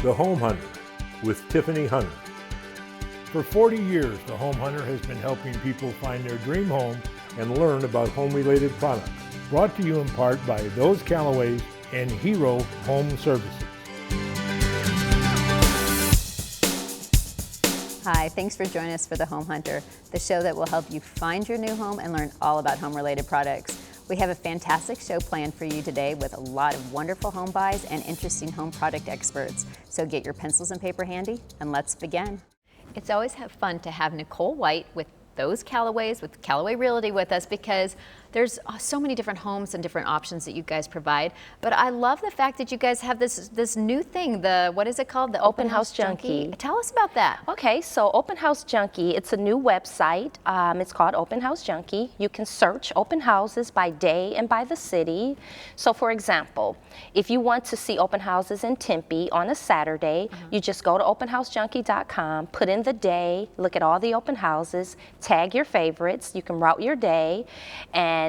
The Home Hunter with Tiffany Hunter. For 40 years, The Home Hunter has been helping people find their dream home and learn about home-related products. Brought to you in part by those Callaways and Hero Home Services. Hi, thanks for joining us for The Home Hunter, the show that will help you find your new home and learn all about home-related products. We have a fantastic show planned for you today with a lot of wonderful home buys and interesting home product experts. So get your pencils and paper handy and let's begin. It's always fun to have Nicole White with those Callaways, with Callaway Realty with us, because there's so many different homes and different options that you guys provide. But I love the fact that you guys have this new thing, what is it called? The Open House Junkie. Tell us about that. Okay, so Open House Junkie, it's a new website. It's called Open House Junkie. You can search open houses by day and by the city. So for example, if you want to see open houses in Tempe on a Saturday, you just go to openhousejunkie.com, put in the day, look at all the open houses, tag your favorites, you can route your day, and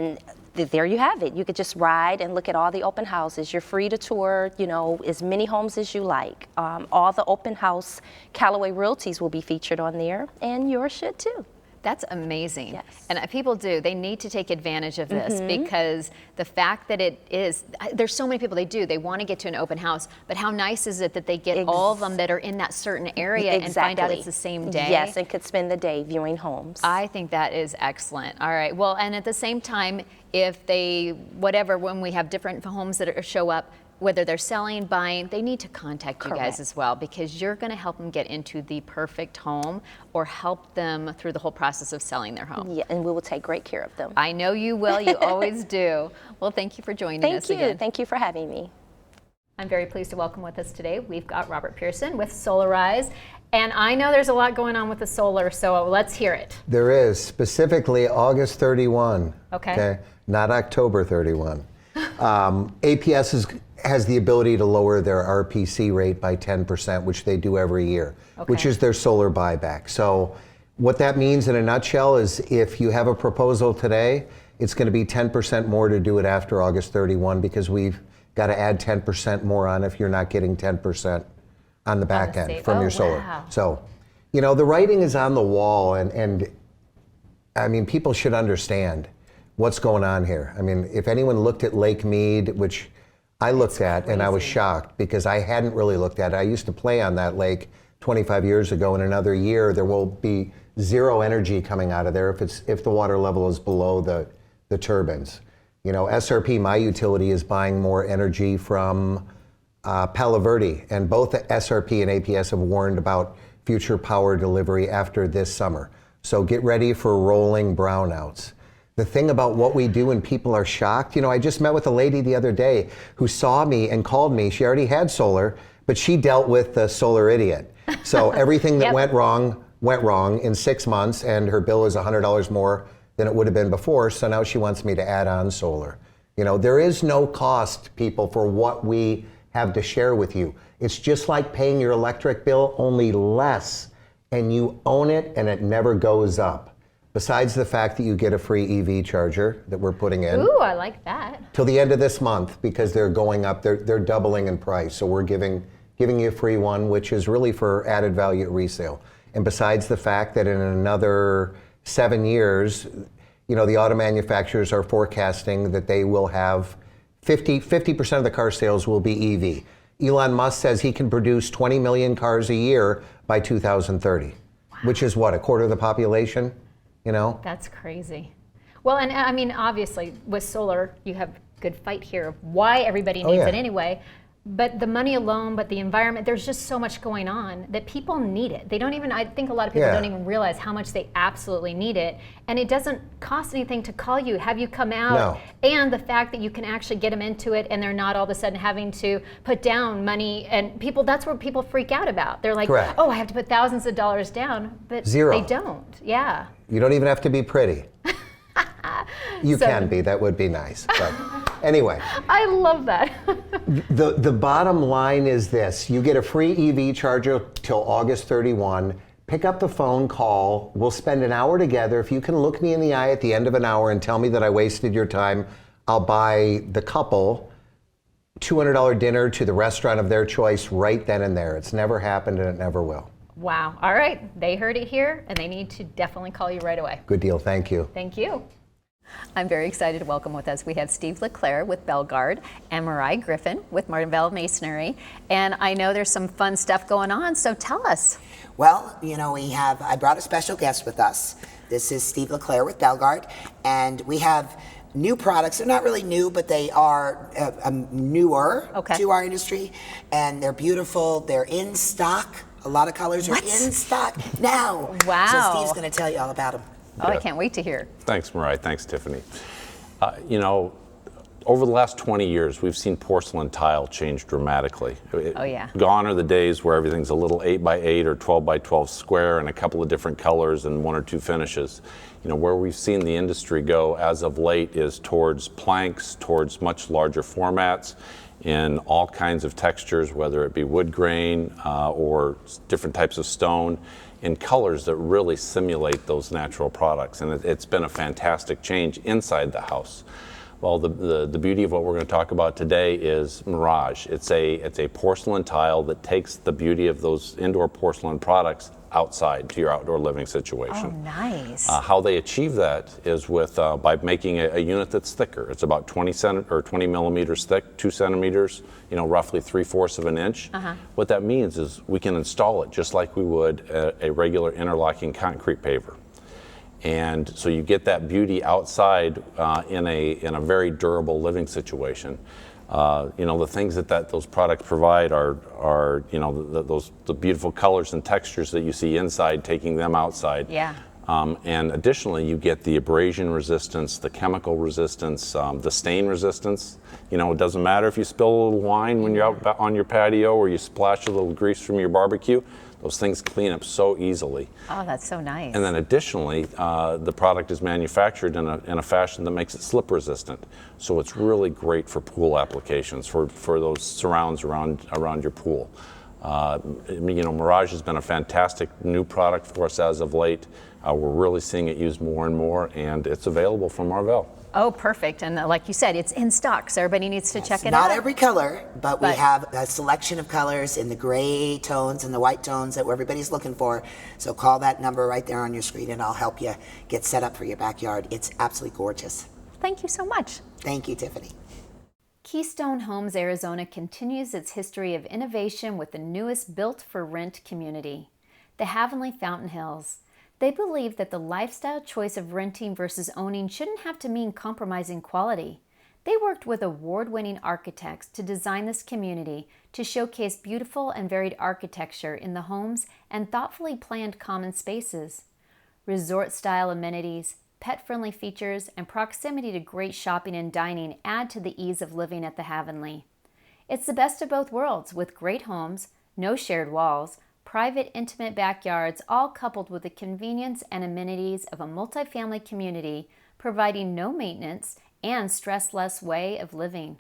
there you have it. You could just ride and look at all the open houses. You're free to tour, as many homes as you like. All the open house Callaway Realties will be featured on there, and yours should too. That's amazing. Yes. And they need to take advantage of this, because the fact that there's so many people they want to get to an open house, but how nice is it that they get all of them that are in that certain area and find out it's the same day? Yes, and could spend the day viewing homes. I think that is excellent. All right, well, and at the same time, if when we have different homes that show up, whether they're selling, buying, they need to contact you guys as well, because you're going to help them get into the perfect home or help them through the whole process of selling their home. Yeah, and we will take great care of them. I know you will. You always do. Well, thank you for joining us again. Thank you for having me. I'm very pleased to welcome with us today. We've got Robert Pearson with Solarize. And I know there's a lot going on with the solar, so let's hear it. There is, specifically August 31. Okay. Not October 31. APS has the ability to lower their RPC rate by 10%, which they do every year, which is their solar buyback. So what that means in a nutshell is if you have a proposal today, it's going to be 10% more to do it after August 31, because we've got to add 10% more on if you're not getting 10% on the back end from your solar. Wow. So, the writing is on the wall, and I mean, people should understand what's going on here. I mean, if anyone looked at Lake Mead, which I looked at, and I was shocked because I hadn't really looked at it. I used to play on that lake 25 years ago. In another year, there will be zero energy coming out of there if the water level is below the turbines. SRP, my utility, is buying more energy from Palo Verde, and both SRP and APS have warned about future power delivery after this summer. So get ready for rolling brownouts. The thing about what we do, and people are shocked, I just met with a lady the other day who saw me and called me. She already had solar, but she dealt with the solar idiot. So everything that went wrong in 6 months, and her bill is $100 more than it would have been before. So now she wants me to add on solar. There is no cost, people, for what we have to share with you. It's just like paying your electric bill, only less, and you own it and it never goes up. Besides the fact that you get a free EV charger that we're putting in. Ooh, I like that. Till the end of this month, because they're going up, they're doubling in price. So we're giving you a free one, which is really for added value at resale. And besides the fact that in another 7 years, the auto manufacturers are forecasting that they will have 50% of the car sales will be EV. Elon Musk says he can produce 20 million cars a year by 2030, which is what, a quarter of the population? That's crazy. Well, and I mean, obviously, with solar, you have a good fight here of why everybody needs it anyway. But the money alone, but the environment, there's just so much going on that people need it. I think a lot of people don't even realize how much they absolutely need it. And it doesn't cost anything to call you, have you come out. No. And the fact that you can actually get them into it and they're not all of a sudden having to put down money. And that's where people freak out about. They're like, Correct. Oh, I have to put thousands of dollars down. But Zero. They don't. Yeah. You don't even have to be pretty. You can be, that would be nice. But anyway. I love that. The bottom line is this. You get a free EV charger till August 31. Pick up the phone, call. We'll spend an hour together. If you can look me in the eye at the end of an hour and tell me that I wasted your time, I'll buy the couple $200 dinner to the restaurant of their choice right then and there. It's never happened and it never will. Wow. All right. They heard it here, and they need to definitely call you right away. Good deal. Thank you. Thank you. I'm very excited to welcome with us. We have Steve LeClaire with Bellegarde and Mariah Griffin with Martinville Masonry. And I know there's some fun stuff going on, so tell us. Well, you know, I brought a special guest with us. This is Steve LeClaire with Bellegarde, and we have new products. They're not really new, but they are newer to our industry, and they're beautiful. They're in stock. A lot of colors are in stock now. Wow. So Steve's going to tell you all about them. Oh, I can't wait to hear. Thanks, Mariah. Thanks, Tiffany. You know, over the last 20 years, we've seen porcelain tile change dramatically. Oh, yeah. Gone are the days where everything's a little 8x8 or 12x12 square and a couple of different colors and one or two finishes. You know, where we've seen the industry go as of late is towards planks, towards much larger formats in all kinds of textures, whether it be wood grain or different types of stone, in colors that really simulate those natural products. And it's been a fantastic change inside the house. Well, the beauty of what we're going to talk about today is Mirage. It's a porcelain tile that takes the beauty of those indoor porcelain products outside to your outdoor living situation. Oh, nice. How they achieve that is with by making a unit that's thicker. It's about 20 millimeters thick, 2 centimeters, you know, roughly 3/4 of an inch. What that means is we can install it just like we would a regular interlocking concrete paver. And so you get that beauty outside in a very durable living situation. You know, the things that those products provide are you know, the beautiful colors and textures that you see inside, taking them outside. Yeah. And additionally, you get the abrasion resistance, the chemical resistance, the stain resistance. You know, it doesn't matter if you spill a little wine when you're out on your patio or you splash a little grease from your barbecue. Those things clean up so easily. Oh, that's so nice. And then additionally, the product is manufactured in a fashion that makes it slip resistant. So it's really great for pool applications, for those surrounds around your pool. You know, Mirage has been a fantastic new product for us as of late. We're really seeing it used more and more, and it's available from Marvell. Oh, perfect. And like you said, it's in stock, so everybody needs to check it Not out. every color, but we have a selection of colors in the gray tones and the white tones that everybody's looking for. So call that number right there on your screen and I'll help you get set up for your backyard. It's absolutely gorgeous. Thank you so much. Thank you, Tiffany. Keystone Homes Arizona continues its history of innovation with the newest built-for-rent community, the Heavenly Fountain Hills. They believe that the lifestyle choice of renting versus owning shouldn't have to mean compromising quality. They worked with award-winning architects to design this community to showcase beautiful and varied architecture in the homes and thoughtfully planned common spaces. Resort-style amenities, pet-friendly features, and proximity to great shopping and dining add to the ease of living at the Heavenly. It's the best of both worlds with great homes, no shared walls, private, intimate backyards, all coupled with the convenience and amenities of a multifamily community, providing no maintenance and stress-less way of living.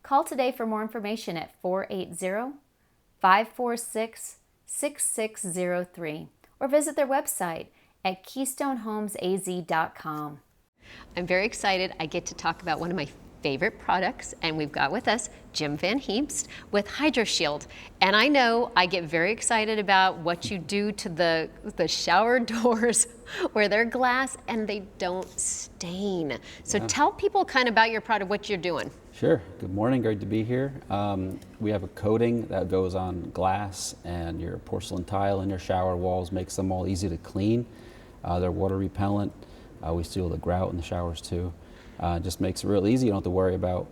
Call today for more information at 480-546-6603 or visit their website at KeystoneHomesAZ.com. I'm very excited. I get to talk about one of my favorite products, and we've got with us Jim Van Heemst with Hydroshield. And I know I get very excited about what you do to the shower doors where they're glass and they don't stain. So tell people kind of about your product, what you're doing. Sure. Good morning. Great to be here. We have a coating that goes on glass and your porcelain tile in your shower walls, makes them all easy to clean. They're water repellent. We seal the grout in the showers too. Just makes it real easy. You don't have to worry about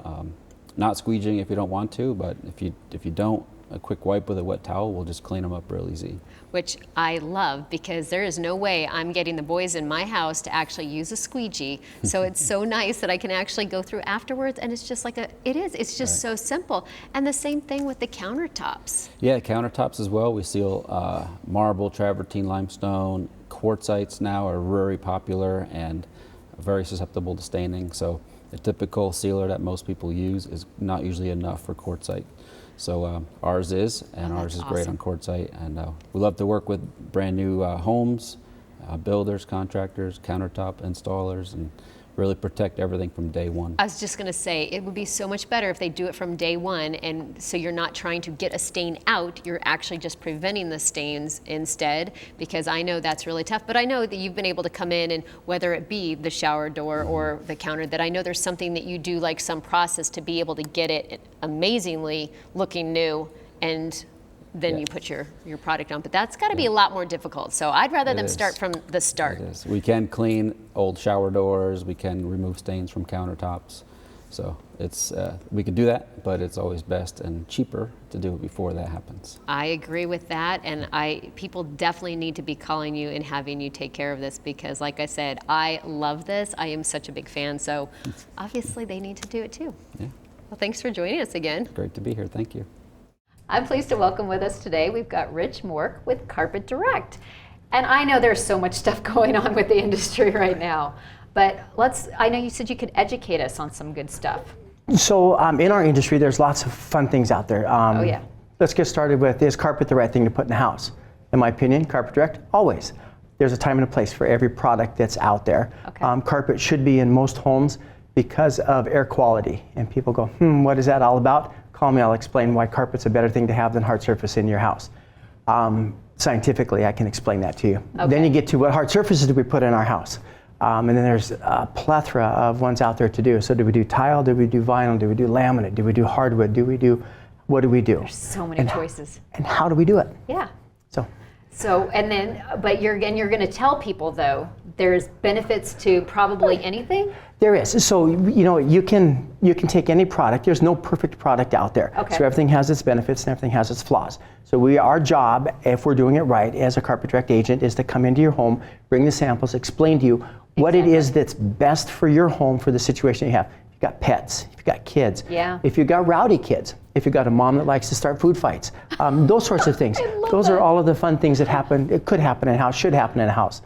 not squeegeeing if you don't want to, but if you don't, a quick wipe with a wet towel will just clean them up real easy. Which I love, because there is no way I'm getting the boys in my house to actually use a squeegee. So it's so nice that I can actually go through afterwards, and it's just like it's just so simple. And the same thing with the countertops. Yeah, countertops as well. We seal marble, travertine, limestone. Quartzites now are very popular and very susceptible to staining. So the typical sealer that most people use is not usually enough for quartzite. So ours is, and ours is great on quartzite. And we love to work with brand new homes, builders, contractors, countertop installers, and really protect everything from day one. I was just going to say, it would be so much better if they do it from day one, and so you're not trying to get a stain out, you're actually just preventing the stains instead, because I know that's really tough. But I know that you've been able to come in, and whether it be the shower door or the counter, that I know there's something that you do, like some process to be able to get it amazingly looking new, and then you put your product on. But that's got to be a lot more difficult. So I'd rather them start from the start. It is. We can clean old shower doors. We can remove stains from countertops. So it's we could do that, but it's always best and cheaper to do it before that happens. I agree with that, and people definitely need to be calling you and having you take care of this, because like I said, I love this. I am such a big fan, so obviously they need to do it too. Yeah. Well, thanks for joining us again. Great to be here. Thank you. I'm pleased to welcome with us today, we've got Rich Mork with Carpet Direct. And I know there's so much stuff going on with the industry right now, but I know you said you could educate us on some good stuff. So in our industry, there's lots of fun things out there. Oh yeah. Let's get started with, is carpet the right thing to put in the house? In my opinion, Carpet Direct, always. There's a time and a place for every product that's out there. Okay. Carpet should be in most homes because of air quality. And people go, what is that all about? Call me, I'll explain why carpet's a better thing to have than hard surface in your house. Scientifically, I can explain that to you. Okay. Then you get to what hard surfaces do we put in our house? And then there's a plethora of ones out there to do. So do we do tile, do we do vinyl, do we do laminate, do we do hardwood, what do we do? There's so many choices. And how do we do it? Yeah. So, and then, but you're going to tell people though, there's benefits to probably anything? there is. So, you can take any product. There's no perfect product out there. Okay. So everything has its benefits and everything has its flaws. So our job, if we're doing it right, as a Carpet Direct agent, is to come into your home, bring the samples, explain to you what it is that's best for your home for the situation you have. If you've got pets, if you've got kids, if you've got rowdy kids, if you've got a mom that likes to start food fights, those sorts of things. Those are all of the fun things that happen. It could happen in a house, should happen in a house.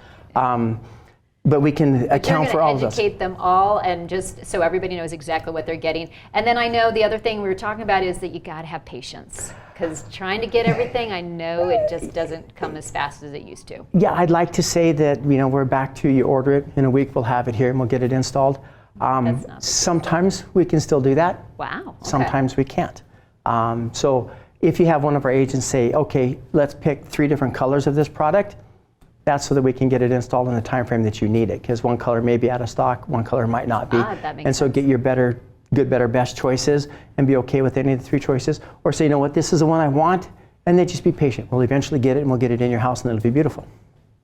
But we can account for all of those. Educate them all, and just so everybody knows exactly what they're getting. And then I know the other thing we were talking about is that you got to have patience, because trying to get everything, I know it just doesn't come as fast as it used to. Yeah, I'd like to say that we're back to you order it in a week, we'll have it here and we'll get it installed. Sometimes we can still do that. Wow. Okay. Sometimes we can't. So if you have one of our agents say, okay, let's pick 3 different colors of this product, that's so that we can get it installed in the time frame that you need it, because one color may be out of stock, one color might not be. That makes and so sense. get your good, better, best choices and be okay with any of the 3 choices, or say, you know what, this is the one I want, and then just be patient. We'll eventually get it and we'll get it in your house and it'll be beautiful.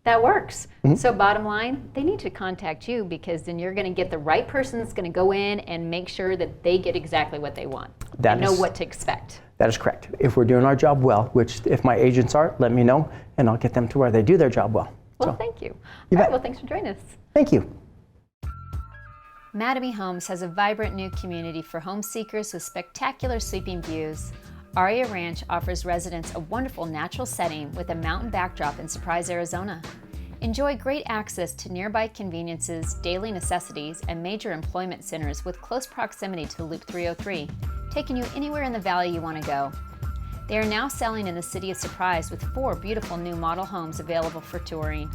That works. So bottom line, they need to contact you, because then you're going to get the right person that's going to go in and make sure that they get exactly what they want and know what to expect. That is correct. If we're doing our job well, which if my agents are, let me know, and I'll get them to where they do their job well. Well, So, thank you. You All right, bet. well, thanks for joining us. Thank you. Mattamy Homes has a vibrant new community for home seekers with spectacular sweeping views. Aria Ranch offers residents a wonderful natural setting with a mountain backdrop in Surprise, Arizona. Enjoy great access to nearby conveniences, daily necessities, and major employment centers with close proximity to Loop 303, taking you anywhere in the valley you want to go. They are now selling in the city of Surprise with 4 beautiful new model homes available for touring.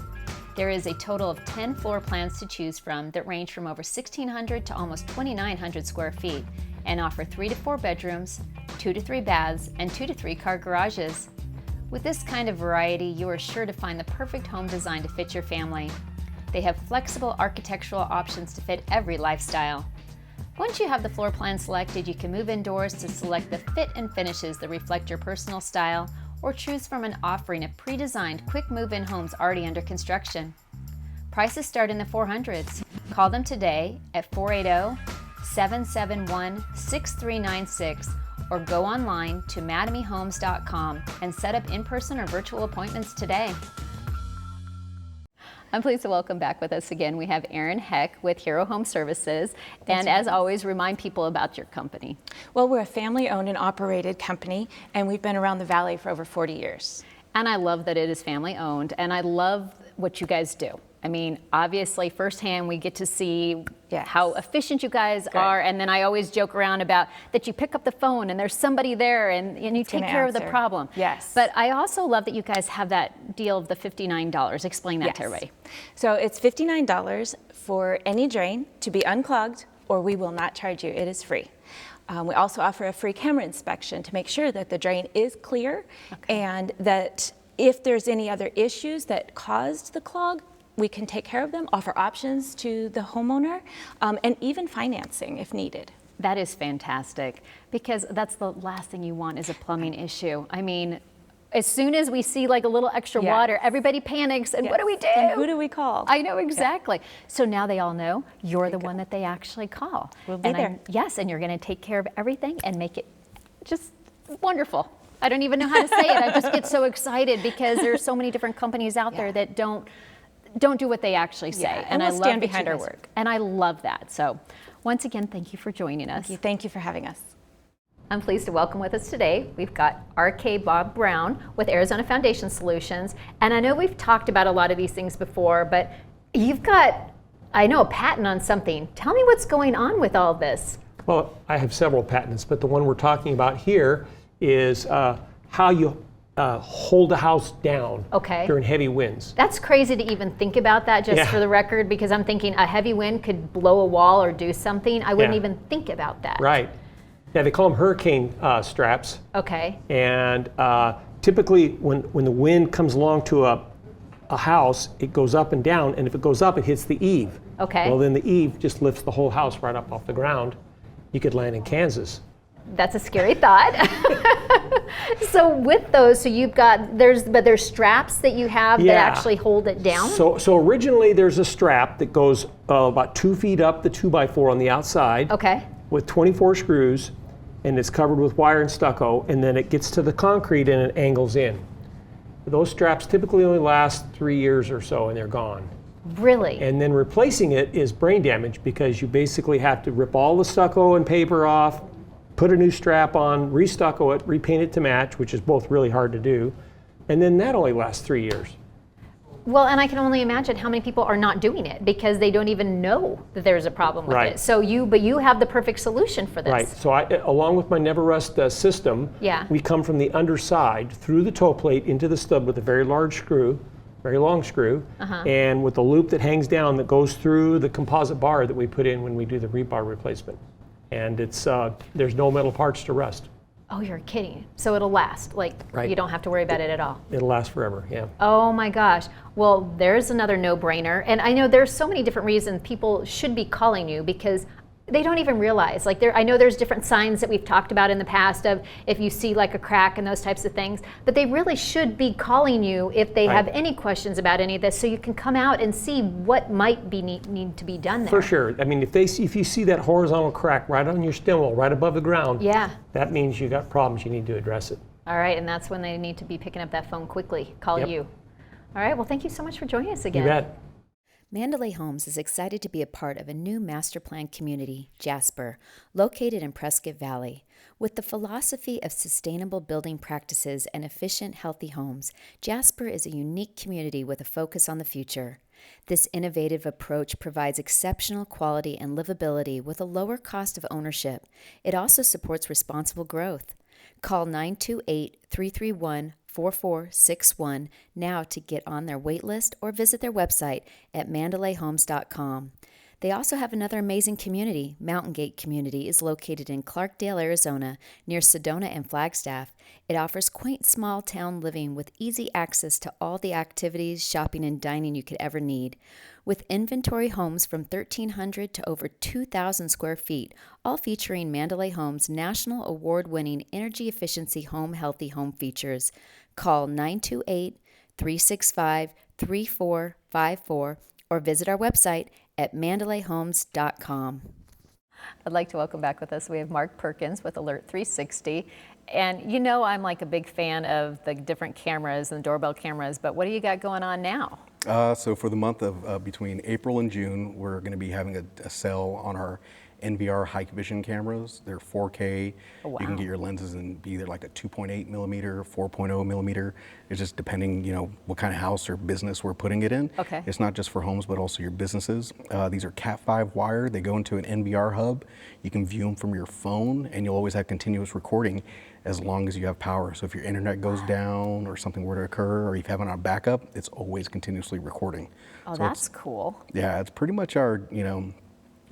There is a total of 10 floor plans to choose from that range from over 1,600 to almost 2,900 square feet and offer 3 to 4 bedrooms, 2 to 3 baths, and 2 to 3 car garages. With this kind of variety, you are sure to find the perfect home design to fit your family. They have flexible architectural options to fit every lifestyle. Once you have the floor plan selected, you can move indoors to select the fit and finishes that reflect your personal style, or choose from an offering of pre-designed quick move-in homes already under construction. Prices start in the 400s. Call them today at 480-771-6396 or go online to mattamyhomes.com and set up in-person or virtual appointments today. I'm pleased to welcome back with us again. We have Erin Heck with Hero Home Services. And as always, remind people about your company. Well, we're a family-owned and operated company, and we've been around the Valley for over 40 years. And I love that it is family-owned, and I love what you guys do. I mean, obviously, firsthand, we get to see how efficient you guys are. And then I always joke around about that you pick up the phone and there's somebody there and you take care of the problem. Yes. But I also love that you guys have that deal of the $59. Explain that to everybody. So it's $59 for any drain to be unclogged, or we will not charge you. It is free. We also offer a free camera inspection to make sure that the drain is clear and that if there's any other issues that caused the clog, we can take care of them, offer options to the homeowner, and even financing if needed. That is fantastic, because that's the last thing you want is a plumbing issue. I mean, as soon as we see like a little extra water, everybody panics, and what do we do? And who do we call? I know exactly. So now they all know you're the one that they actually call. We'll be there. Yes, and you're going to take care of everything and make it just wonderful. I don't even know how to say it. I just get so excited because there's so many different companies out there that don't do what they actually say. And we'll stand behind our work. And I love that. So once again, thank you for joining us. Thank you for having us. I'm pleased to welcome with us today, we've got R.K. Bob Brown with Arizona Foundation Solutions. And I know we've talked about a lot of these things before, but you've got, I know, a patent on something. Tell me what's going on with all this. Well, I have several patents, but the one we're talking about here is how you hold a house down during heavy winds. That's crazy to even think about that, just for the record, because I'm thinking a heavy wind could blow a wall or do something. I wouldn't even think about that. Right. Yeah, they call them hurricane straps. Okay. And typically when the wind comes along to a house, it goes up and down, and if it goes up, it hits the eave. Okay. Well, then the eave just lifts the whole house right up off the ground. You could land in Kansas. That's a scary thought. So with those, so you've got, there's straps that you have that actually hold it down? So originally there's a strap that goes about 2 feet up the 2x4 on the outside. Okay. With 24 screws, and it's covered with wire and stucco, and then it gets to the concrete and it angles in. Those straps typically only last 3 years or so and they're gone. Really? And then replacing it is brain damage, because you basically have to rip all the stucco and paper off, put a new strap on, restucco it, repaint it to match, which is both really hard to do, and then that only lasts 3 years. Well, and I can only imagine how many people are not doing it because they don't even know that there's a problem with it. So you have the perfect solution for this. Right. So along with my Never Rust system, we come from the underside through the toe plate into the stub with a very large screw, very long screw, and with the loop that hangs down that goes through the composite bar that we put in when we do the rebar replacement. And it's there's no metal parts to rust. Oh, you're kidding. So it'll last. Like, you don't have to worry about it at all. It'll last forever, yeah. Oh my gosh. Well, there's another no-brainer. And I know there's so many different reasons people should be calling you, because they don't even realize. Like, I know there's different signs that we've talked about in the past of if you see like a crack and those types of things, but they really should be calling you if they have any questions about any of this, so you can come out and see what might be need to be done there. For sure. I mean, if you see that horizontal crack right on your stem wall, right above the ground, that means you got problems. You need to address it. All right, and that's when they need to be picking up that phone quickly. Call you. All right, well, thank you so much for joining us again. You bet. Mandalay Homes is excited to be a part of a new master plan community, Jasper, located in Prescott Valley. With the philosophy of sustainable building practices and efficient, healthy homes, Jasper is a unique community with a focus on the future. This innovative approach provides exceptional quality and livability with a lower cost of ownership. It also supports responsible growth. Call 928-331-4461 now to get on their wait list or visit their website at mandalayhomes.com. They also have another amazing community. Mountain Gate Community is located in Clarkdale, Arizona, near Sedona and Flagstaff. It offers quaint small town living with easy access to all the activities, shopping, and dining you could ever need. With inventory homes from 1,300 to over 2,000 square feet, all featuring Mandalay Homes' national award-winning energy efficiency home healthy home features. Call 928-365-3454 or visit our website at mandalayhomes.com. I'd like to welcome back with us, we have Mark Perkins with Alert 360. And you know I'm like a big fan of the different cameras and doorbell cameras, but what do you got going on now? So for the month of between April and June, we're going to be having a sale on our NVR high vision cameras. They're 4K. Oh, wow. You can get your lenses in either like a 2.8 millimeter, 4.0 millimeter. It's just depending, you know, what kind of house or business we're putting it in. Okay. It's not just for homes, but also your businesses. These are Cat 5 wired. They go into an NVR hub. You can view them from your phone, and you'll always have continuous recording as long as you have power. So if your internet goes down or something were to occur, or you have it on backup, it's always continuously recording. Oh, So that's cool. yeah, it's pretty much our, you know,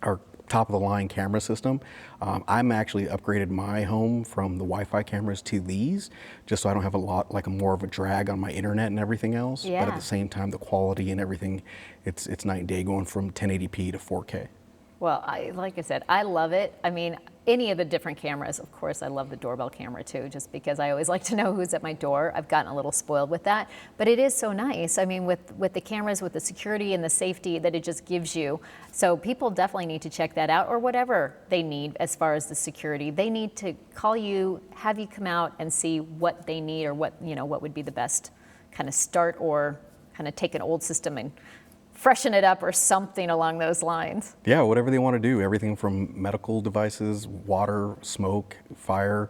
our top of the line camera system. I'm actually upgraded my home from the Wi-Fi cameras to these, just so I don't have a lot, like a more of a drag on my internet and everything else. Yeah. But at the same time, the quality and everything, it's night and day, going from 1080p to 4K. Well, like I said, I love it. I mean, any of the different cameras, of course, I love the doorbell camera too, just because I always like to know who's at my door. I've gotten a little spoiled with that, but it is so nice. I mean, with the cameras, with the security and the safety that it just gives you. So people definitely need to check that out, or whatever they need as far as the security. They need to call you, have you come out and see what they need, or what, you know, what would be the best kind of start, or kind of take an old system and freshen it up or something along those lines. Yeah, whatever they want to do, everything from medical devices, water, smoke, fire,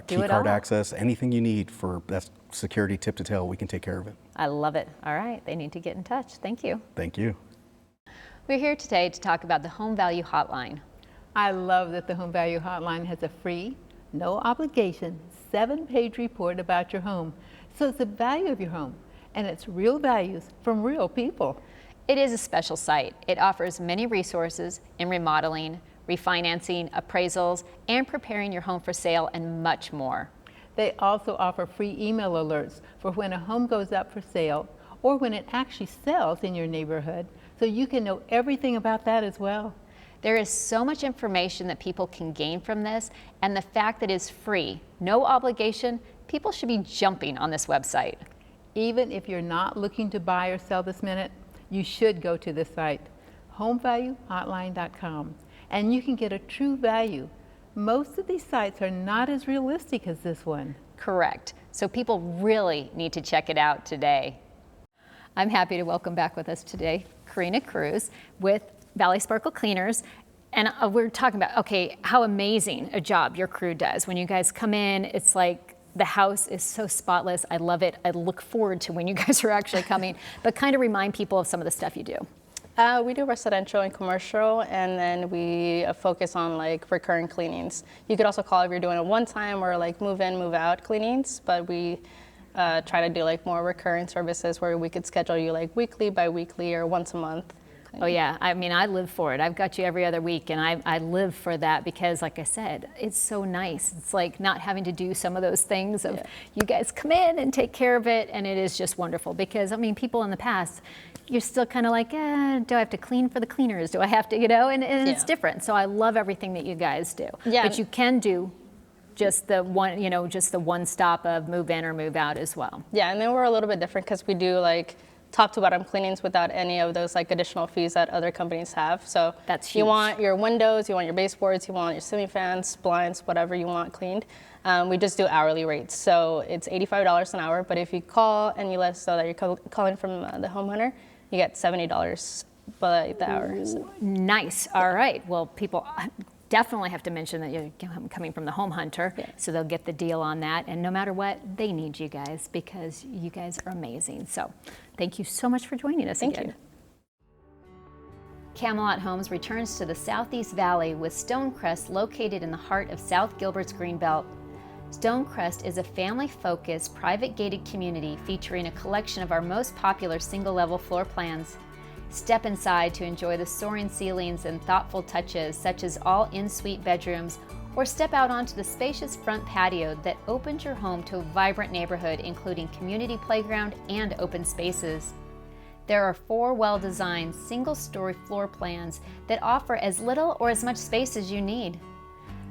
key card access, anything you need for that security tip to tail, we can take care of it. I love it. All right, they need to get in touch. Thank you. Thank you. We're here today to talk about the Home Value Hotline. I love that the Home Value Hotline has a free, no obligation, 7-page report about your home. So it's the value of your home, and it's real values from real people. It is a special site. It offers many resources in remodeling, refinancing, appraisals, and preparing your home for sale, and much more. They also offer free email alerts for when a home goes up for sale or when it actually sells in your neighborhood, so you can know everything about that as well. There is so much information that people can gain from this, and the fact that it's free, no obligation, people should be jumping on this website. Even if you're not looking to buy or sell this minute, you should go to this site, homevaluehotline.com, and you can get a true value. Most of these sites are not as realistic as this one. Correct. So people really need to check it out today. I'm happy to welcome back with us today Karina Cruz with Valley Sparkle Cleaners. And we're talking about, okay, how amazing a job your crew does. When you guys come in, it's like the house is so spotless. I love it. I look forward to when you guys are actually coming, but kind of remind people of some of the stuff you do. We do residential and commercial, and then we focus on like recurring cleanings. You could also call if you're doing a one-time or like move in, move out cleanings, but we try to do like more recurring services where we could schedule you like weekly, bi-weekly, or once a month. Oh yeah, I mean, I live for it. I've got you every other week, and I live for that because, like I said, it's so nice. It's like not having to do some of those things of you guys come in and take care of it, and it is just wonderful because, I mean, people in the past, you're still kind of like, do I have to clean for the cleaners? Do I have to, you know, and it's different. So I love everything that you guys do. Yeah. But you can do just the one, you know, just the one stop of move in or move out as well. Yeah, and then we're a little bit different because we do like top to bottom cleanings without any of those like additional fees that other companies have. So that's huge. You want your windows, you want your baseboards, you want your ceiling fans, blinds, whatever you want cleaned. We just do hourly rates. So it's $85 an hour, but if you call and you let us know that you're calling from the home hunter, you get $70 by the hour. So. Nice. All right. Well, people definitely have to mention that you're coming from the home hunter, so they'll get the deal on that. And no matter what, they need you guys because you guys are amazing. So thank you so much for joining us again. Thank you. Camelot Homes returns to the Southeast Valley with Stonecrest located in the heart of South Gilbert's Greenbelt. Stonecrest is a family-focused, private gated community featuring a collection of our most popular single-level floor plans. Step inside to enjoy the soaring ceilings and thoughtful touches such as all in-suite bedrooms, or step out onto the spacious front patio that opens your home to a vibrant neighborhood including community playground and open spaces. There are 4 well-designed single-story floor plans that offer as little or as much space as you need.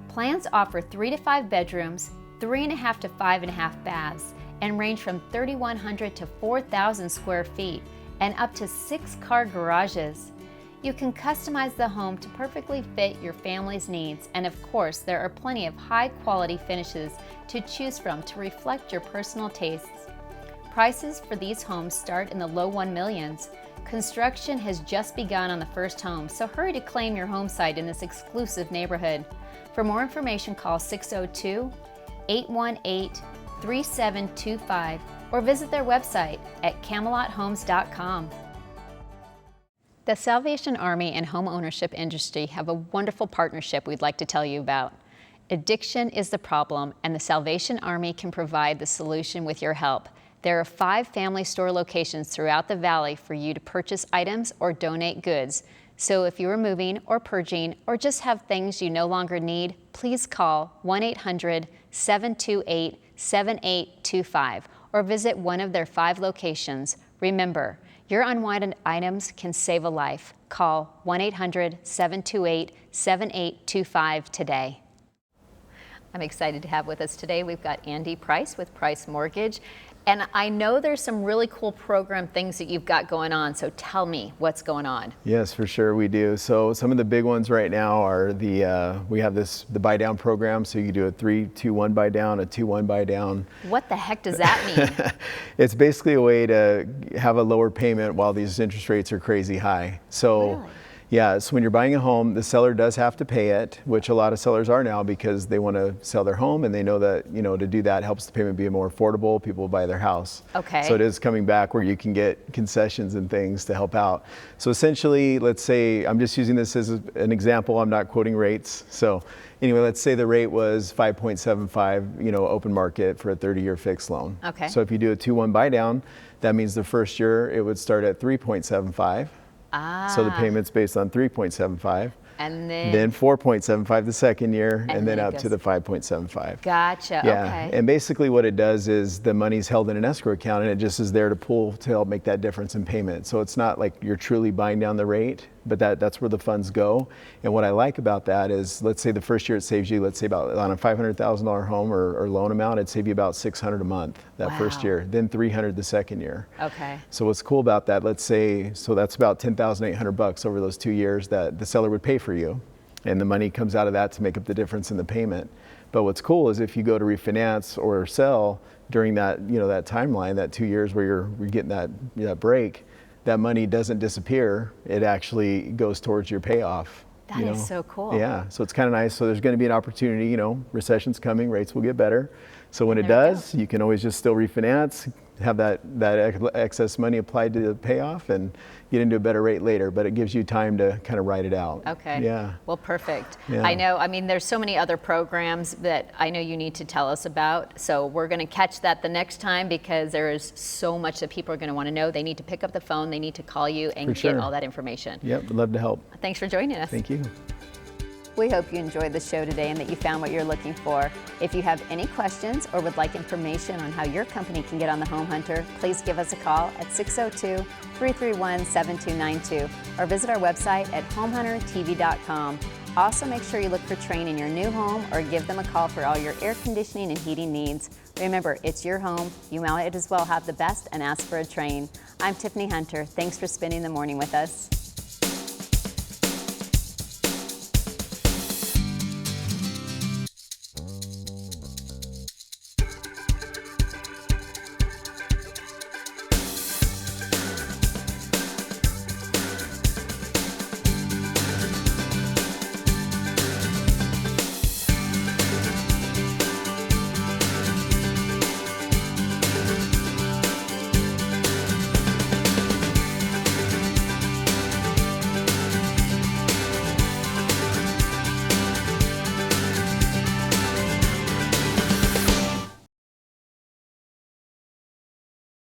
Plans offer 3 to 5 bedrooms, 3.5 to 5.5 baths, and range from 3,100 to 4,000 square feet, and up to 6-car garages. You can customize the home to perfectly fit your family's needs, and of course, there are plenty of high-quality finishes to choose from to reflect your personal tastes. Prices for these homes start in the low $1 millions. Construction has just begun on the first home, so hurry to claim your home site in this exclusive neighborhood. For more information, call 602-818-3725 or visit their website at camelothomes.com. The Salvation Army and home ownership industry have a wonderful partnership we'd like to tell you about. Addiction is the problem, and the Salvation Army can provide the solution with your help. There are 5 family store locations throughout the valley for you to purchase items or donate goods. So if you are moving or purging or just have things you no longer need, please call 1-800-728-7825 or visit one of their 5 locations. Remember, your unwanted items can save a life. Call 1-800-728-7825 today. I'm excited to have with us today, we've got Andy Price with Price Mortgage. And I know there's some really cool program things that you've got going on, so tell me what's going on. Yes, for sure we do. So some of the big ones right now are we have the buy down program, so you do a 3-2-1 buy down, a 2-1 buy down. What the heck does that mean? It's basically a way to have a lower payment while these interest rates are crazy high. So. Really? Yeah, so when you're buying a home, the seller does have to pay it, which a lot of sellers are now because they want to sell their home and they know that, to do that helps the payment be more affordable. People will buy their house. Okay. So it is coming back where you can get concessions and things to help out. So essentially, let's say, I'm just using this as an example, I'm not quoting rates. So anyway, let's say the rate was 5.75, open market for a 30-year fixed loan. Okay. So if you do a 2-1 buy down, that means the first year it would start at 3.75. So the payment's based on 3.75. And then 4.75 the second year, and then up to the 5.75. Gotcha, yeah. Okay. And basically what it does is the money's held in an escrow account and it just is there to pull to help make that difference in payment. So it's not like you're truly buying down the rate, but that's where the funds go. And what I like about that is, let's say the first year it saves you, let's say about on a $500,000 home or loan amount, it'd save you about $600 a month that first year, then $300 the second year. Okay. So what's cool about that, let's say, so that's about $10,800 over those 2 years that the seller would pay for you. And the money comes out of that to make up the difference in the payment. But what's cool is if you go to refinance or sell during that, that timeline, that 2 years where you're getting that break, that money doesn't disappear. It actually goes towards your payoff. That is so cool. Yeah, so it's kind of nice. So there's going to be an opportunity, recession's coming, rates will get better. So when it does, you can always just still refinance, have that excess money applied to the payoff and get into a better rate later, but it gives you time to kind of ride it out. Okay. Yeah. Well, perfect. Yeah. I know, there's so many other programs that I know you need to tell us about, so we're going to catch that the next time because there is so much that people are going to want to know. They need to pick up the phone, they need to call you and get all that information. Yep, would love to help. Thanks for joining us. Thank you. We hope you enjoyed the show today and that you found what you're looking for. If you have any questions or would like information on how your company can get on the Home Hunter, please give us a call at 602-331-7292 or visit our website at homehuntertv.com. Also, make sure you look for Train in your new home or give them a call for all your air conditioning and heating needs. Remember, it's your home. You might as well have the best and ask for a Train. I'm Tiffany Hunter. Thanks for spending the morning with us.